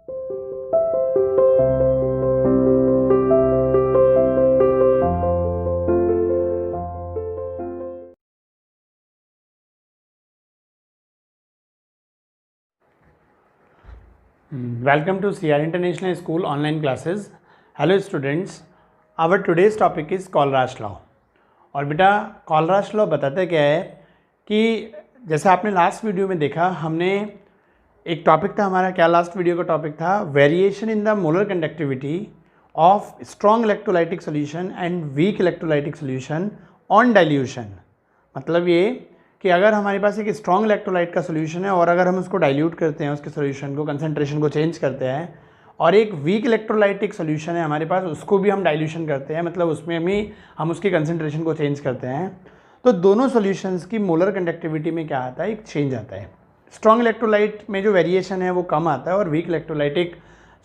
Welcome to CR International School online classes. Hello students, our today's topic is Kohlrausch law. और बेटा कॉलराश law बताता क्या है कि जैसे आपने लास्ट वीडियो में देखा, हमने एक टॉपिक था हमारा, क्या लास्ट वीडियो का टॉपिक था, variation in the molar conductivity of strong electrolytic solution and weak electrolytic solution on dilution. मतलब ये कि अगर हमारे पास एक स्ट्रॉन्ग इलेक्ट्रोलाइट का सोल्यूशन है और अगर हम उसको डाइल्यूट करते हैं, उसके सोल्यूशन को, कंसंट्रेशन को चेंज करते हैं, और एक वीक इलेक्ट्रोलाइटिक सोल्यूशन है हमारे पास, उसको भी हम डाइल्यूशन करते हैं, मतलब उसमें भी हम उसकी कंसंट्रेशन को चेंज करते हैं, तो दोनों सोल्यूशंस की मोलर कंडक्टिविटी में क्या आता है, एक चेंज आता है। स्ट्रॉन्ग इलेक्ट्रोलाइट में जो वेरिएशन है वो कम आता है और वीक इलेक्ट्रोलाइटिक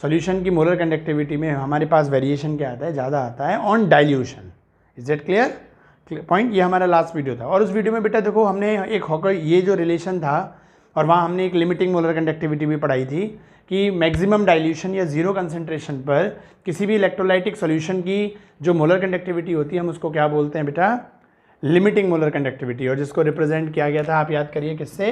सोल्यूशन की मोलर कंडक्टिविटी में हमारे पास वेरिएशन क्या आता है, ज़्यादा आता है on dilution. Is it clear point? ये हमारा लास्ट वीडियो था। और उस वीडियो में बेटा देखो, हमने एक हॉकर ये जो रिलेशन था, और वहाँ हमने एक लिमिटिंग मोलर कंडक्टिविटी भी पढ़ाई थी कि मैक्सिमम डाइल्यूशन या जीरो कंसंट्रेशन पर किसी भी इलेक्ट्रोलाइटिक सॉल्यूशन की जो मोलर कंडक्टिविटी होती है, हम उसको क्या बोलते हैं बेटा, लिमिटिंग मोलर कंडक्टिविटी। और जिसको रिप्रेजेंट किया गया था, आप याद करिए किससे,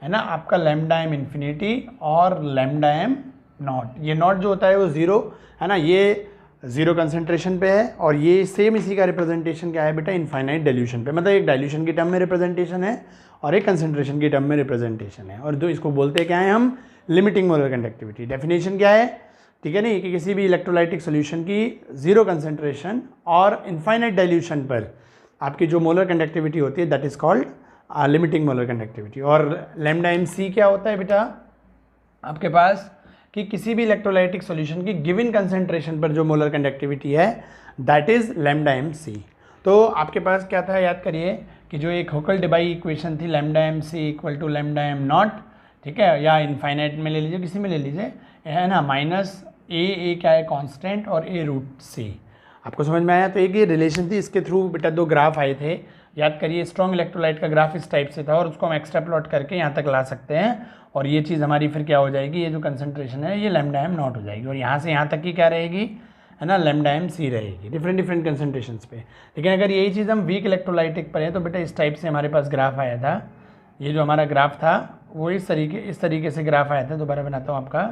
है ना, आपका लैम्डा एम इन्फिनिटी और लैम्डा एम नॉट। ये नॉट जो होता है वो ज़ीरो है ना, ये जीरो कंसंट्रेशन पे है, और ये सेम इसी का रिप्रेजेंटेशन क्या है बेटा, इनफाइनाइट डाइल्यूशन पे। मतलब एक डाइल्यूशन की टर्म में रिप्रेजेंटेशन है और एक कंसंट्रेशन की टर्म में रिप्रेजेंटेशन है, और जो इसको बोलते हैं क्या है हम, लिमिटिंग मोलर कंडक्टिविटी। डेफिनेशन क्या है, ठीक है नहीं, कि किसी भी इलेक्ट्रोलाइटिक सोल्यूशन की जीरो कंसंट्रेशन और इनफाइनाइट डाइल्यूशन पर आपकी जो मोलर कंडक्टिविटी होती है, that is called limiting molar conductivity. और लैम्डा एम सी क्या होता है बेटा आपके पास, कि किसी भी इलेक्ट्रोलाइटिक सॉल्यूशन की गिवन कंसंट्रेशन पर जो मोलर कंडक्टिविटी है, that is lambda M C. तो आपके पास क्या था, याद करिए कि जो एक होकल-डेबाई इक्वेशन थी, lambda M C equal to lambda M nought, ठीक है, या इनफाइनाइट में ले लीजिए, किसी में ले लीजिए, है ना, माइनस ए क्या है कांस्टेंट और ए रूट सी। आपको समझ में आया? तो एक ये रिलेशन थी, इसके थ्रू बेटा दो ग्राफ आए थे। याद करिए, स्ट्रॉन्ग इलेक्ट्रोलाइट का ग्राफ इस टाइप से था, और उसको हम एक्स्ट्रा प्लॉट करके यहाँ तक ला सकते हैं, और ये चीज़ हमारी फिर क्या हो जाएगी, ये जो कंसंट्रेशन है ये लैम्डा एम नॉट हो जाएगी, और यहाँ से यहाँ तक की क्या रहेगी, है ना, लैम्डा एम सी रहेगी, डिफरेंट कंसंट्रेशंस पे। लेकिन अगर यही चीज़ हम वीक इलेक्ट्रोलाइटिक पर है, तो बेटा इस टाइप से हमारे पास ग्राफ आया था। ये जो हमारा ग्राफ था वो इस तरीके से ग्राफ आया था। दोबारा बनाता हूँ आपका,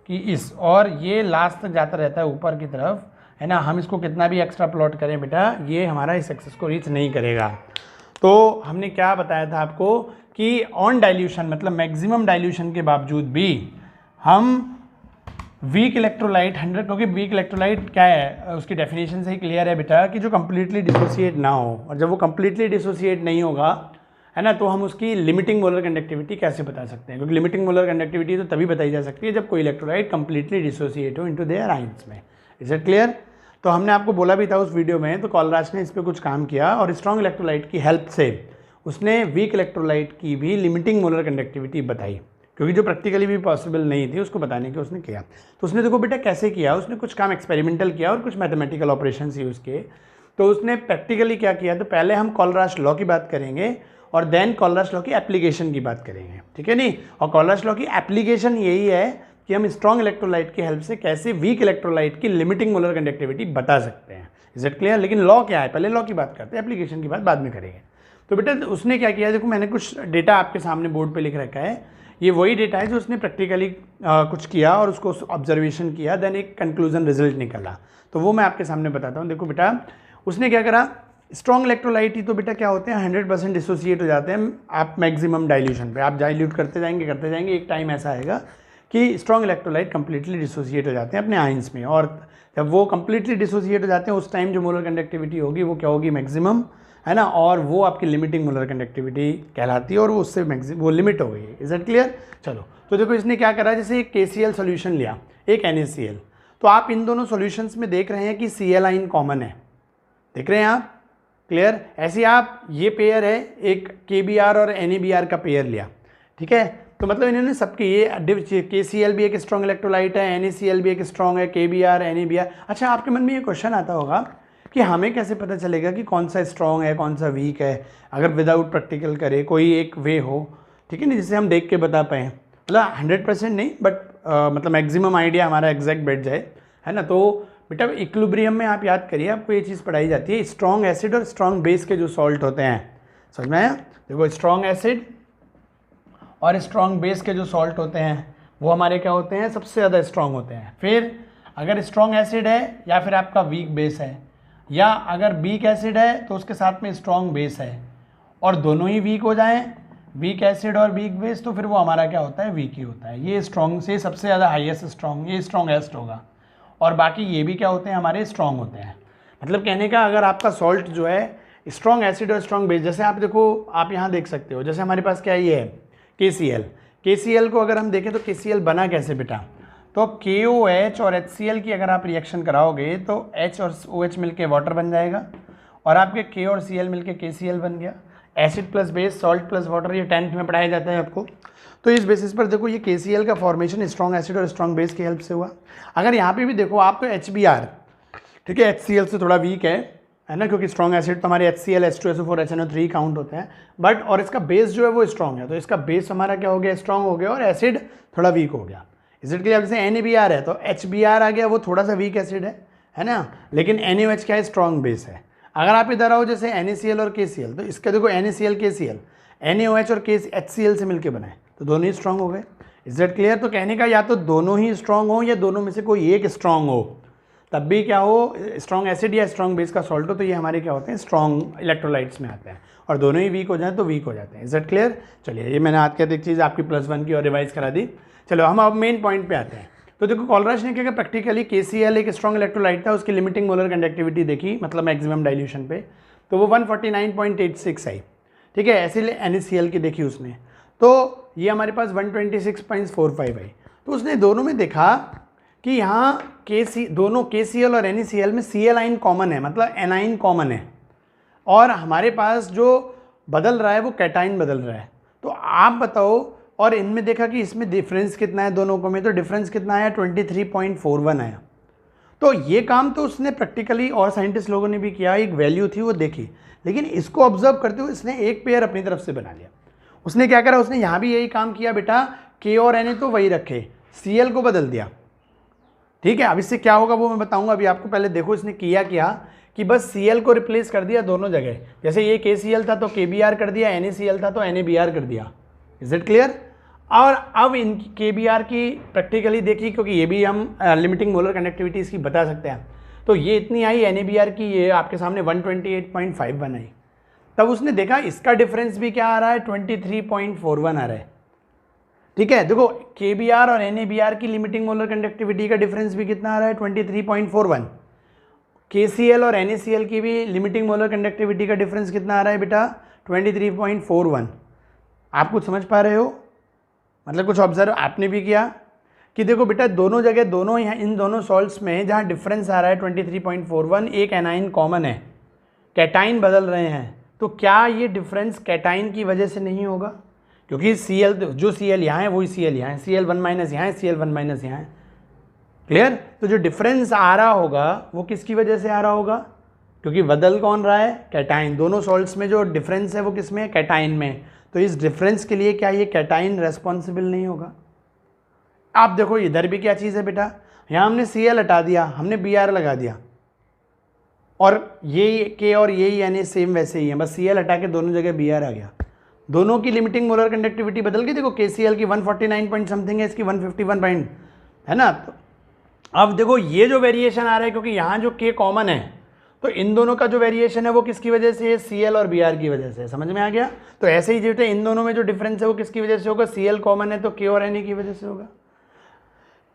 कि इस, और ये लास्ट तक जाता रहता है ऊपर की तरफ, है ना। हम इसको कितना भी एक्स्ट्रा प्लॉट करें बेटा, ये हमारा इस एक्सेस को रीच नहीं करेगा। तो हमने क्या बताया था आपको कि ऑन डाइल्यूशन, मतलब मैक्सिमम डाइल्यूशन के बावजूद भी हम वीक इलेक्ट्रोलाइट 100, क्योंकि वीक इलेक्ट्रोलाइट क्या है, उसकी डेफिनेशन से ही क्लियर है बेटा कि जो कंप्लीटली डिसोसिएट ना हो, और जब वो कंप्लीटली डिसोसिएट नहीं होगा, है ना, तो हम उसकी लिमिटिंग मोलर कंडक्टिविटी कैसे बता सकते हैं, क्योंकि लिमिटिंग मोलर कंडक्टिविटी तो तभी बताई जा सकती है जब कोई इलेक्ट्रोलाइट कंप्लीटली डिसोसिएट हो इनटू देयर आयंस में। Is it clear? तो हमने आपको बोला भी था उस वीडियो में, तो कॉलराश ने इस पर कुछ काम किया, और स्ट्रॉन्ग इलेक्ट्रोलाइट की हेल्प से उसने वीक इलेक्ट्रोलाइट की भी लिमिटिंग मोलर कंडक्टिविटी बताई, क्योंकि जो प्रैक्टिकली भी पॉसिबल नहीं थी उसको बताने की उसने किया। तो उसने देखो बेटा कैसे किया, उसने कुछ काम एक्सपेरिमेंटल किया और कुछ मैथमेटिकल ऑपरेशंस यूज़ किए। तो उसने प्रैक्टिकली क्या किया, तो पहले हम कॉलराश लॉ की बात करेंगे और देन कॉलराश लॉ की एप्लीकेशन की बात करेंगे, ठीक है नहीं। और कॉलराश लॉ की एप्लीकेशन यही है कि हम स्ट्रॉन्ग इलेक्ट्रोलाइट की हेल्प से कैसे वीक इलेक्ट्रोलाइट की लिमिटिंग मोलर कंडक्टिविटी बता सकते हैं। Is it clear? लेकिन लॉ क्या है, पहले लॉ की बात करते हैं, एप्लीकेशन की बात बाद में करेंगे। तो बेटा उसने क्या किया, देखो मैंने कुछ डेटा आपके सामने बोर्ड पे लिख रखा है, ये वही डेटा है जो उसने प्रैक्टिकली कुछ किया और उसको ऑब्जर्वेशन किया, देन एक कंक्लूजन रिजल्ट निकला। तो वो मैं आपके सामने बताता हूँ। देखो बेटा उसने क्या करा, स्ट्रॉन्ग इलेक्ट्रोलाइट ही तो बेटा क्या होते हैं, 100% डिसोसिएट हो जाते हैं आप मैक्सिमम डाइल्यूशन पे। आप डाइल्यूट करते जाएंगे, एक टाइम ऐसा आएगा कि स्ट्रॉन्ग इलेक्ट्रोलाइट कंप्लीटली डिसोसिएट हो जाते हैं अपने आयंस में, और जब वो कंप्लीटली डिसोसिएट हो जाते हैं उस टाइम जो मोलर कंडक्टिविटी होगी वो क्या होगी, मैक्सिमम, है ना, और वो आपकी लिमिटिंग मोलर कंडक्टिविटी कहलाती है, और वो उससे वो लिमिट हो गई है। Is it clear? चलो तो देखो इसने क्या करा, जैसे एक KCl सोल्यूशन लिया, एक NaCl, तो आप इन दोनों सॉल्यूशंस में देख रहे हैं कि Cl आइन कॉमन है, देख रहे हैं आप? क्लियर? ऐसे आप ये पेयर है, एक KBr और NaBr का पेयर लिया, ठीक है, तो मतलब इन्होंने सबके ये KCl भी एक स्ट्रॉन्ग इलेक्ट्रोलाइट है, NaCl भी एक स्ट्रॉन्ग है, KBr NaBr। अच्छा, आपके मन में ये क्वेश्चन आता होगा कि हमें कैसे पता चलेगा कि कौन सा स्ट्रॉन्ग है कौन सा वीक है, अगर विदाउट प्रैक्टिकल करे कोई एक वे हो, ठीक है ना, जिससे हम देख के बता पाएँ। मतलब 100% नहीं, बट मतलब मैक्सिमम आइडिया हमारा एग्जैक्ट बैठ जाए, है ना। तो बेटा इक्विलिब्रियम में आप याद करिए, आपको ये चीज़ पढ़ाई जाती है, स्ट्रॉन्ग एसिड और स्ट्रॉन्ग बेस के जो सॉल्ट होते हैं, समझ में आया। देखो स्ट्रॉन्ग एसिड और स्ट्रॉन्ग बेस के जो सॉल्ट होते हैं वो हमारे क्या होते हैं, सबसे ज़्यादा स्ट्रॉन्ग होते हैं। फिर अगर स्ट्रॉन्ग एसिड है या फिर आपका वीक बेस है, या अगर वीक एसिड है तो उसके साथ में स्ट्रॉन्ग बेस है, और दोनों ही वीक हो जाएं, वीक एसिड और वीक बेस, तो फिर वो हमारा क्या होता है, वीक ही होता है। ये स्ट्रॉन्ग से सबसे ज़्यादा हाईएस्ट स्ट्रॉन्ग, ये स्ट्रॉन्गेस्ट होगा, और बाकी ये भी क्या होते हैं, हमारे स्ट्रॉन्ग होते हैं। मतलब कहने का अगर आपका सॉल्ट जो है स्ट्रॉन्ग एसिड और स्ट्रॉन्ग बेस, जैसे आप देखो, आप यहाँ देख सकते हो, जैसे हमारे पास क्या ये है KCl। KCl को अगर हम देखें तो KCl बना कैसे बेटा, तो KOH और HCl की अगर आप रिएक्शन कराओगे तो H और OH मिलके वाटर बन जाएगा, और आपके K और Cl मिलके KCl बन गया। Acid plus base, salt plus water, ये 10th में पढ़ाया जाता है आपको। तो इस बेसिस पर देखो ये KCl का फॉर्मेशन स्ट्रॉन्ग एसिड और स्ट्रॉन्ग बेस की हेल्प से हुआ। अगर यहाँ पे भी देखो आप, तो HBr, ठीक है, HCl से थोड़ा वीक है ना, क्योंकि स्ट्रॉन्ग एसिड तो हमारे HCl, H2SO4, HNO3 काउंट होते हैं, बट और इसका बेस जो है वो स्ट्रॉन्ग है, तो इसका बेस हमारा क्या हो गया, स्ट्रॉन्ग हो गया, और एसिड थोड़ा वीक हो गया। Is it clear. जैसे NaBr है तो HBr आ गया, वो थोड़ा सा वीक एसिड है ना, लेकिन NaOH क्या है, स्ट्रॉन्ग बेस है। अगर आप इधर आओ जैसे NaCl और KCl, तो इसका देखो NaCl KCl, NaOH और HCl से मिलकर बनाए, तो दोनों ही स्ट्रॉन्ग हो गए। Is it clear. तो कहने का या तो दोनों ही स्ट्रॉन्ग हो या दोनों में से कोई एक स्ट्रॉन्ग हो, तब भी क्या हो, स्ट्रॉन्ग एसिड या स्ट्रॉन्ग बेस का सॉल्ट हो, तो ये हमारे क्या होते हैं, स्ट्रॉन्ग इलेक्ट्रोलाइट्स में आते हैं, और दोनों ही वीक हो जाए तो वीक हो जाते हैं। Is it clear. चलिए ये मैंने आज क्या एक चीज़ आपकी +1 की और रिवाइज करा दी। चलो हम अब मेन पॉइंट पे आते हैं। तो देखो कॉलराज ने क्या किया, प्रैक्टिकली KCl एक स्ट्रॉन्ग इलेक्ट्रोलाइट था, उसकी लिमिटिंग मोलर कंडक्टिविटी देखी, मतलब मैक्सिमम डाइल्यूशन पे, तो वो 149.86 आई, ठीक है। ऐसे NaCl की देखी उसने, तो ये हमारे पास 126.45 आई। तो उसने दोनों में देखा कि यहाँ दोनों KCl और NaCl में Cl आइन कॉमन है, मतलब एनाइन कॉमन है, और हमारे पास जो बदल रहा है वो कैटाइन बदल रहा है। तो आप बताओ, और इनमें देखा कि इसमें डिफरेंस कितना है दोनों को में, तो डिफरेंस कितना आया, 23.41 आया। तो ये काम तो उसने प्रैक्टिकली और साइंटिस्ट लोगों ने भी किया, एक वैल्यू थी वो देखी, लेकिन इसको ऑब्जर्व करते हुए इसने एक पेयर अपनी तरफ से बना लिया। उसने क्या करा, उसने यहाँ भी यही काम किया बेटा, K और Na तो वही रखे, Cl को बदल दिया, ठीक है। अब इससे क्या होगा वो मैं बताऊंगा, अभी आपको पहले देखो इसने किया क्या, कि बस Cl को रिप्लेस कर दिया दोनों जगह, जैसे ये KCl था तो KBr कर दिया, NaCl था तो NaBr कर दिया। Is it clear. और अब इन KBr की प्रैक्टिकली देखी, क्योंकि ये भी हम लिमिटिंग मोलर कंडक्टिविटी इसकी बता सकते हैं, तो ये इतनी आई NaBr की, ये आपके सामने 128.51 आई। तब उसने देखा इसका डिफरेंस भी क्या आ रहा है, 23.41 आ रहा है, ठीक है। देखो KBr और NaBr की लिमिटिंग मोलर कंडक्टिविटी का डिफरेंस भी कितना आ रहा है, 23.41। KCl और NaCl की भी लिमिटिंग मोलर कंडक्टिविटी का डिफरेंस कितना आ रहा है बेटा, 23.41। आप कुछ समझ पा रहे हो, मतलब कुछ ऑब्जर्व आपने भी किया कि देखो बेटा दोनों जगह, दोनों यहाँ इन दोनों सॉल्ट्स में जहाँ डिफरेंस आ रहा है 23.41, एक एनाइन कॉमन है, कैटाइन बदल रहे हैं, तो क्या ये डिफरेंस कैटाइन की वजह से नहीं होगा, क्योंकि Cl जो Cl यहाँ है वही Cl यहाँ है, Cl1 माइनस यहाँ है, Cl1 माइनस यहाँ है, क्लियर। तो जो डिफरेंस आ रहा होगा वो किसकी वजह से आ रहा होगा, क्योंकि बदल कौन रहा है, कैटाइन। दोनों सॉल्ट्स में जो डिफरेंस है वो किस में है, कैटाइन में। तो इस डिफरेंस के लिए क्या ये कैटाइन रेस्पॉन्सिबल नहीं होगा। आप देखो इधर भी क्या चीज़ है बेटा, यहाँ हमने Cl हटा दिया, हमने Br लगा दिया, और ये K और ये Na सेम वैसे ही है, बस Cl हटा के दोनों जगह Br आ गया, दोनों की लिमिटिंग मोलर कंडक्टिविटी बदल गई। देखो KCl की 149 पॉइंट समथिंग है, इसकी 151 पॉइंट है ना। तो अब देखो ये जो वेरिएशन आ रहा है, क्योंकि यहाँ जो K कॉमन है, तो इन दोनों का जो वेरिएशन है वो किसकी वजह से है, Cl और Br की वजह से। समझ में आ गया। तो ऐसे ही जो इन दोनों में जो डिफरेंस है वो किसकी वजह से होगा, Cl कॉमन है तो K और Na की वजह से होगा।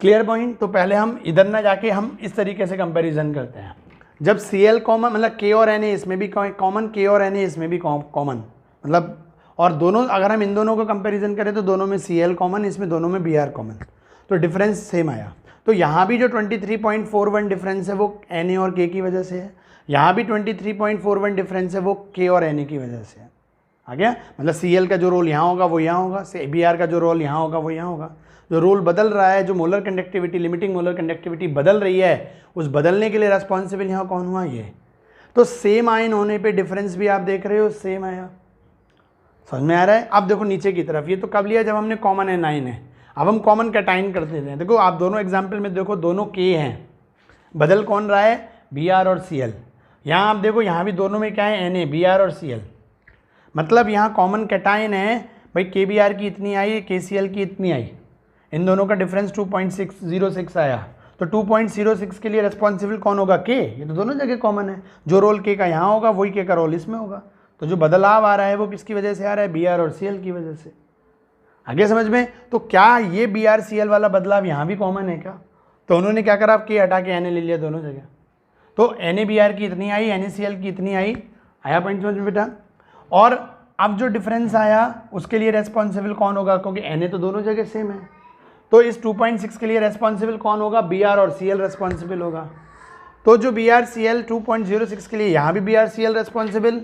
Clear point. तो पहले हम इधर ना जाके हम इस तरीके से कंपैरिजन करते हैं, जब Cl कॉमन मतलब K और Na इसमें भी कॉमन, K और Na इसमें भी कॉमन, मतलब और दोनों अगर हम इन दोनों को कंपैरिजन करें तो दोनों में Cl कॉमन, इसमें दोनों में Br कॉमन, तो डिफरेंस सेम आया। तो यहाँ भी जो 23.41 डिफरेंस है वो Na और K की वजह से है, यहाँ भी 23.41 डिफरेंस है वो K और Na की वजह से है। आ गया, मतलब Cl का जो रोल यहाँ होगा वो यहाँ होगा, Br का जो रोल यहाँ होगा वो यहाँ होगा। जो रोल बदल रहा है, जो molar conductivity, limiting molar conductivity बदल रही है, उस बदलने के लिए रेस्पॉन्सिबल यहाँ कौन हुआ, ये। तो सेम आयन होने पे डिफरेंस भी आप देख रहे हो सेम आया। समझ में आ रहा है। अब देखो नीचे की तरफ, ये तो कब लिया, जब हमने कॉमन एनाइन है। अब हम कॉमन कैटाइन करते हैं। देखो आप दोनों एग्जाम्पल में देखो, दोनों के हैं, बदल कौन रहा है, Br और Cl। यहाँ आप देखो, यहाँ भी दोनों में क्या है, Na, Br और Cl, मतलब यहाँ कॉमन कैटाइन है भाई, Kbr की इतनी आई, KCl की इतनी आई, इन दोनों का डिफरेंस 2.606 आया। तो 2.06 के लिए रेस्पॉन्सिबल कौन होगा, K, ये तो दोनों जगह कॉमन है, जो रोल K का यहाँ होगा वही K का रोल इसमें होगा। तो जो बदलाव आ रहा है वो किसकी वजह से आ रहा है, Br और Cl की वजह से। आगे समझ में? तो क्या ये Br Cl वाला बदलाव यहाँ भी कॉमन है क्या? तो उन्होंने क्या करा, K हटा के Na ले लिया दोनों जगह। तो NaBr की इतनी आई, NaCl की इतनी आई, आया पॉइंट समझ में बेटा? और अब जो डिफरेंस आया उसके लिए रेस्पॉन्सिबल कौन होगा, क्योंकि Na तो दोनों जगह सेम है। तो इस 2.6 के लिए रेस्पॉन्सिबल कौन होगा, Br और Cl रेस्पॉन्सिबल होगा। तो जो Br Cl 2.06 के लिए यहाँ भी Br Cl रेस्पॉन्सिबल,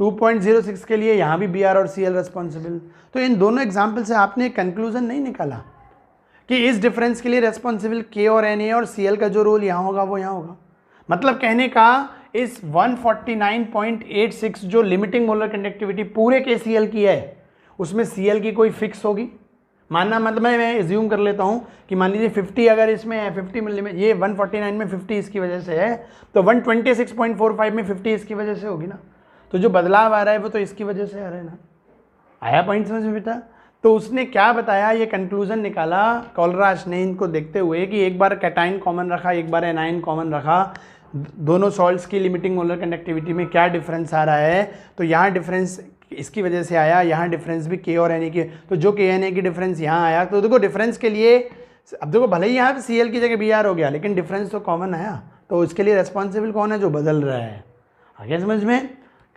2.06 के लिए यहाँ भी Br और Cl रेस्पॉन्सिबल। तो इन दोनों एग्जाम्पल से आपने एक कंक्लूजन नहीं निकाला कि इस डिफरेंस के लिए रेस्पॉन्सिबल K और Na और Cl का जो रोल यहाँ होगा वो यहाँ होगा। मतलब कहने का इस 149.86 जो लिमिटिंग मोलर कंडक्टिविटी पूरे KCl की है, उसमें Cl की कोई फिक्स होगी। मानना मतलब मैं एज्यूम कर लेता हूँ कि मान लीजिए 50 अगर इसमें है, 50 में ये 149 में 50 इसकी वजह से है, तो 126.45 में 50 इसकी वजह से होगी ना। तो जो बदलाव आ रहा है वो तो इसकी वजह से आ रहा है ना। आया पॉइंट समझ में बेटा? तो उसने क्या बताया, ये कंक्लूजन निकाला कॉलराश ने इनको देखते हुए कि एक बार कैटाइन कॉमन रखा, एक बार एनाइन कॉमन रखा, दोनों सॉल्ट्स की लिमिटिंग मोलर कंडक्टिविटी में क्या डिफरेंस आ रहा है, तो यहाँ डिफरेंस इसकी वजह से आया, यहाँ डिफरेंस भी K और Na की, तो जो K Na की डिफरेंस यहाँ आया। तो देखो डिफरेंस के लिए, अब देखो भले ही यहाँ पे Cl की जगह Br हो गया, लेकिन डिफरेंस तो कॉमन आया, तो उसके लिए रेस्पॉन्सिबल कौन है, जो बदल रहा है। आगे समझ में?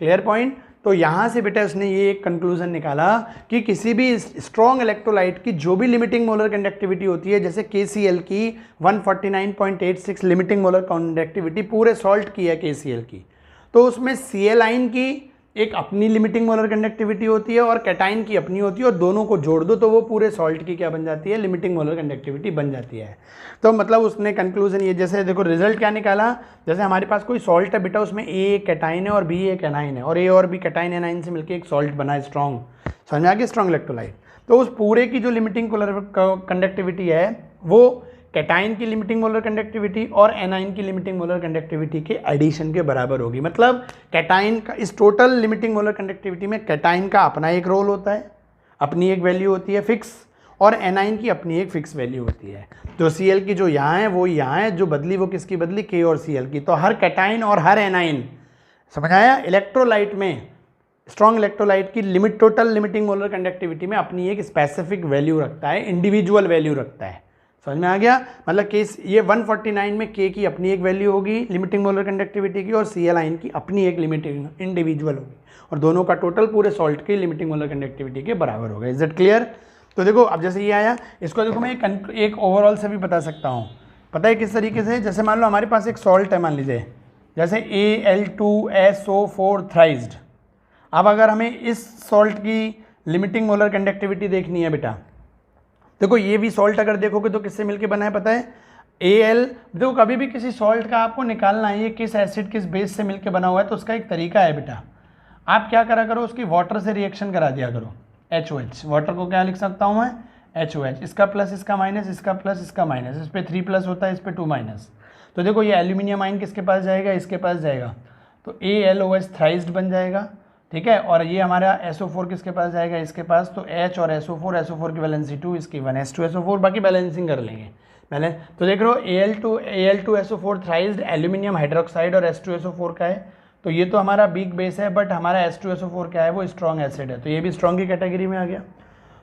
Clear point? तो यहाँ से बेटा उसने ये एक कंक्लूजन निकाला कि किसी भी स्ट्रॉन्ग इलेक्ट्रोलाइट की जो भी लिमिटिंग मोलर कंडक्टिविटी होती है, जैसे KCl की 149.86 लिमिटिंग मोलर कंडक्टिविटी पूरे सॉल्ट की है KCl की, तो उसमें Cl आइन की एक अपनी लिमिटिंग मोलर कंडक्टिविटी होती है और कैटाइन की अपनी होती है, और दोनों को जोड़ दो तो वो पूरे सॉल्ट की क्या बन जाती है, लिमिटिंग मोलर कंडक्टिविटी बन जाती है। तो मतलब उसने कंक्लूजन ये, जैसे देखो रिजल्ट क्या निकाला, जैसे हमारे पास कोई सॉल्ट है बेटा, उसमें A एक कैटाइन है और B एक एनाइन है, और A और B कैटाइन एनाइन से मिलकर एक सॉल्ट बना है स्ट्रॉन्ग, समझ में आ गया, स्ट्रॉन्ग इलेक्ट्रोलाइट। तो उस पूरे की जो लिमिटिंग मोलर कंडक्टिविटी है वो कैटाइन की लिमिटिंग मोलर कंडक्टिविटी और एनाइन की लिमिटिंग मोलर कंडक्टिविटी के एडिशन के बराबर होगी। मतलब कैटाइन का इस टोटल लिमिटिंग मोलर कंडक्टिविटी में कैटाइन का अपना एक रोल होता है, अपनी एक वैल्यू होती है फिक्स, और एनाइन की अपनी एक फिक्स वैल्यू होती है। तो Cl की जो यहाँ है वो यहाँ है, जो बदली वो किसकी बदली, K और Cl की। तो हर कैटाइन और हर एनाइन, समझ आया, इलेक्ट्रोलाइट में, स्ट्रॉन्ग इलेक्ट्रोलाइट की limit total limiting molar conductivity में अपनी एक स्पेसिफिक वैल्यू रखता है, इंडिविजुअल वैल्यू रखता है। समझ में आ गया? मतलब केस ये 149 में K की अपनी एक वैल्यू होगी लिमिटिंग मोलर कंडक्टिविटी की, और Cl आइन की अपनी एक लिमिटिंग इंडिविजुअल होगी, और दोनों का टोटल पूरे सॉल्ट की लिमिटिंग मोलर कंडक्टिविटी के बराबर होगा। Is it clear? तो देखो अब जैसे ये आया, इसको देखो मैं एक ओवरऑल से भी बता सकता हूँ। पता है किस तरीके से? जैसे मान लो हमारे पास एक सॉल्ट है, मान लीजिए जैसे Al2SO4 थ्राइज्ड। अब अगर हमें इस सॉल्ट की लिमिटिंग मोलर कंडक्टिविटी देखनी है बेटा, देखो ये भी सॉल्ट अगर देखोगे तो किससे मिलके बना है पता है, Al। देखो कभी भी किसी सॉल्ट का आपको निकालना है ये किस एसिड किस बेस से मिलके बना हुआ है, तो उसका एक तरीका है बेटा, आप क्या करा करो, उसकी वाटर से रिएक्शन करा दिया करो, HOH। वाटर को क्या लिख सकता हूँ मैं, HOH, इसका प्लस इसका माइनस, इसका प्लस इसका माइनस, इस पर 3 प्लस होता है, इस पर 2 माइनस। तो देखो ये एल्यूमिनियम आइन किसके पास जाएगा, इसके पास जाएगा, तो AlOH थ्राइज्ड बन जाएगा, ठीक है। और ये हमारा SO4 किसके पास जाएगा, इसके पास, तो H और SO4 की वैलेंसी 2, इसकी 1s2SO4, बाकी बैलेंसिंग कर लेंगे पहले। तो देख रहे हो Al2SO4 थ्राइज्ड एल्यूमिनियम हाइड्रोक्साइड और H2SO4 का है, तो ये तो हमारा वीक बेस है, बट हमारा H2SO4 क्या है, वो स्ट्रॉन्ग एसिड है, तो ये भी स्ट्रॉन्ग की कैटेगरी में आ गया।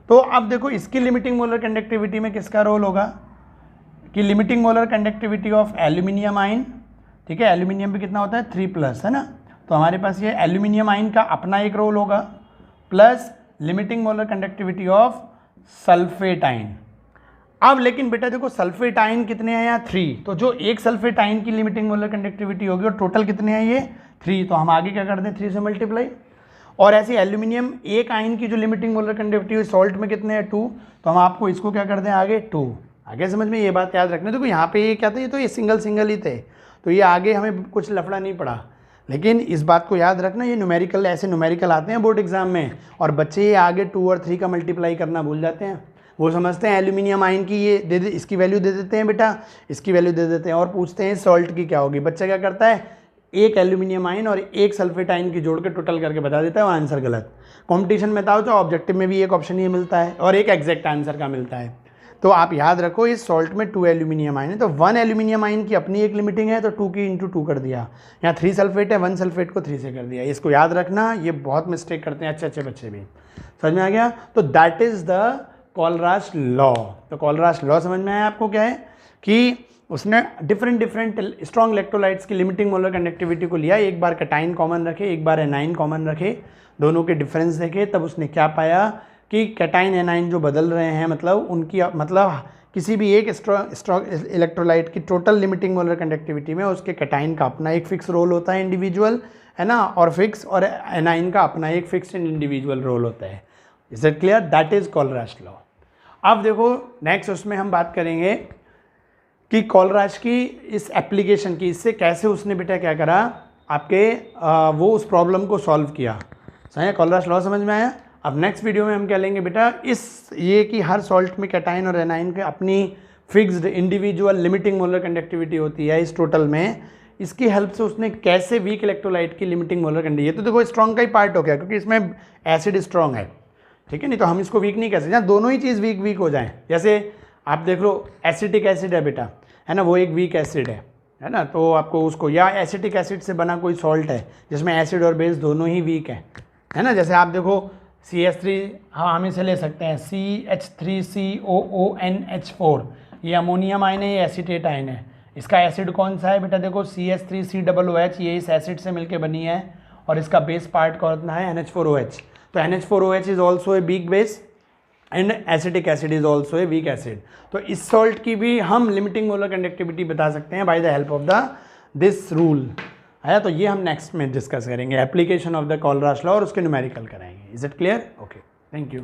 तो अब देखो इसकी लिमिटिंग मोलर कंडक्टिविटी में किसका रोल होगा, कि limiting molar conductivity of aluminium आइन, ठीक है, एल्यूमिनियम भी कितना होता है 3+, है ना, तो हमारे पास ये एल्यूमिनियम आइन का अपना एक रोल होगा, plus limiting molar conductivity of sulphate आइन। अब लेकिन बेटा देखो सल्फेट आइन कितने हैं यहाँ 3, तो जो एक सल्फेट आइन की लिमिटिंग मोलर कंडक्टिविटी होगी और टोटल कितने हैं ये 3, तो हम आगे क्या कर दें 3 से मल्टीप्लाई। और ऐसे एल्यूमिनियम एक आइन की जो लिमिटिंग मोलर कंडक्टिविटी सॉल्ट में कितने हैं 2, तो हम आपको इसको क्या कर दें आगे 2। आगे समझ में ये बात याद रखना। देखो यहाँ पे ये क्या था, ये तो ये सिंगल ही थे, तो ये आगे हमें कुछ लफड़ा नहीं पड़ा, लेकिन इस बात को याद रखना, ये न्यूमेरिकल, ऐसे न्यूमेरिकल आते हैं बोर्ड एग्जाम में, और बच्चे ये आगे 2 और 3 का मल्टीप्लाई करना भूल जाते हैं। वो समझते हैं एल्यूमिनियम आयन की ये दे दे, इसकी वैल्यू दे देते हैं बेटा, इसकी वैल्यू दे देते हैं और पूछते हैं सॉल्ट की क्या होगी। बच्चा क्या करता है, एक एल्यूमिनियम आयन और एक सल्फेट आयन की जोड़ के टोटल करके बता देता है, वो आंसर गलत। कंपटीशन में बताओ तो ऑब्जेक्टिव में भी एक ऑप्शन ये मिलता है और एक एग्जैक्ट आंसर का मिलता है। तो आप याद रखो इस सॉल्ट में 2 एल्यूमिनियम आयन है, तो 1 एल्यूमिनियम आयन की अपनी एक लिमिटिंग है, तो 2 की इंटू 2 कर दिया। यहाँ 3 सल्फेट है, 1 सल्फेट को 3 से कर दिया। इसको याद रखना, ये बहुत मिस्टेक करते हैं अच्छे बच्चे भी। समझ में आ गया? तो दैट इज द कोलराश लॉ। तो कोलराश लॉ समझ में आया आपको क्या है कि उसने डिफरेंट स्ट्रॉन्ग इलेक्ट्रोलाइट्स की लिमिटिंग मोलर कंडक्टिविटी को लिया, एक बार कैटाइन कॉमन रखे, एक बार एनाइन कॉमन रखे, दोनों के डिफरेंस देखे, तब उसने क्या पाया कि कैटाइन एनाइन जो बदल रहे हैं मतलब उनकी किसी भी एक स्ट्रॉन्ग इलेक्ट्रोलाइट की टोटल लिमिटिंग मोलर कंडक्टिविटी में उसके कैटाइन का अपना एक फिक्स रोल होता है इंडिविजुअल, है ना, और एनाइन का अपना एक फिक्स इंडिविजुअल रोल होता है। Is it clear? That is Kohlrausch law. अब देखो नेक्स्ट उसमें हम बात करेंगे कि कोलराश की इस एप्लीकेशन की, इससे कैसे उसने बेटा क्या करा आपके वो उस प्रॉब्लम को सॉल्व किया। सही है? कोलराश लॉ समझ में आया? अब नेक्स्ट वीडियो में हम क्या लेंगे बेटा, ये कि हर सॉल्ट में कैटाइन और एनाइन के अपनी fixed individual limiting molar conductivity होती है इस टोटल में, इसकी हेल्प से उसने कैसे वीक इलेक्ट्रोलाइट की लिमिटिंग मोलर कंडक्टिविटी, ये तो देखो स्ट्रॉन्ग का ही पार्ट हो गया क्योंकि इसमें एसिड स्ट्रॉन्ग है, ठीक है, नहीं तो हम इसको वीक नहीं कर सकते, दोनों ही चीज़ वीक हो जाएं। जैसे आप देख लो एसिटिक एसिड है बेटा, है ना, वो एक वीक एसिड है ना, तो आपको उसको, या एसिटिक एसिड से बना कोई सॉल्ट है जिसमें एसिड और बेस दोनों ही वीक है ना, जैसे आप देखो CH3, हाँ हम इसे ले सकते हैं CH3COONH4, ये अमोनियम आयन है, ये एसीटेट आयन है। इसका एसिड कौन सा है बेटा, देखो CH3COOH, ये इस एसिड से मिलके बनी है और इसका बेस पार्ट कौन है, NH4OH। तो NH4OH is also a weak base and acetic acid is also a weak acid. तो इस सॉल्ट की भी हम लिमिटिंग मोलर कंडक्टिविटी बता सकते हैं by the help of this rule है। तो ये हम नेक्स्ट में डिस्कस करेंगे, एप्लीकेशन ऑफ द कोलराश लॉ, और उसके न्यूमेरिकल कराएंगे। Is it clear? Okay, thank you.